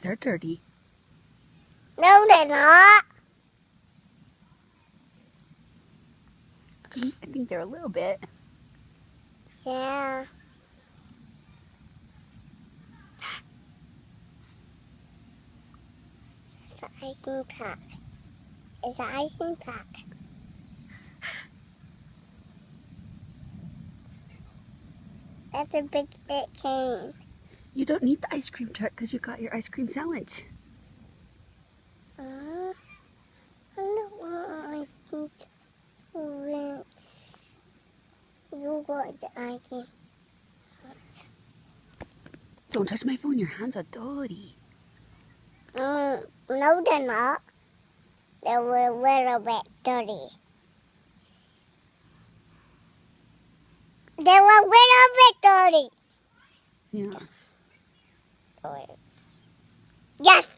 They're dirty. No, they're not. I think they're a little bit. Yeah. It's an icing pack. It's an icing pack. That's a big cane. You don't need the ice cream truck because you got your ice cream sandwich. I don't want icing rinse. You got the icing. Don't touch my phone. Your hands are dirty. No, they're not. They're a little bit dirty. They're a little bit dirty. Yeah. Yes.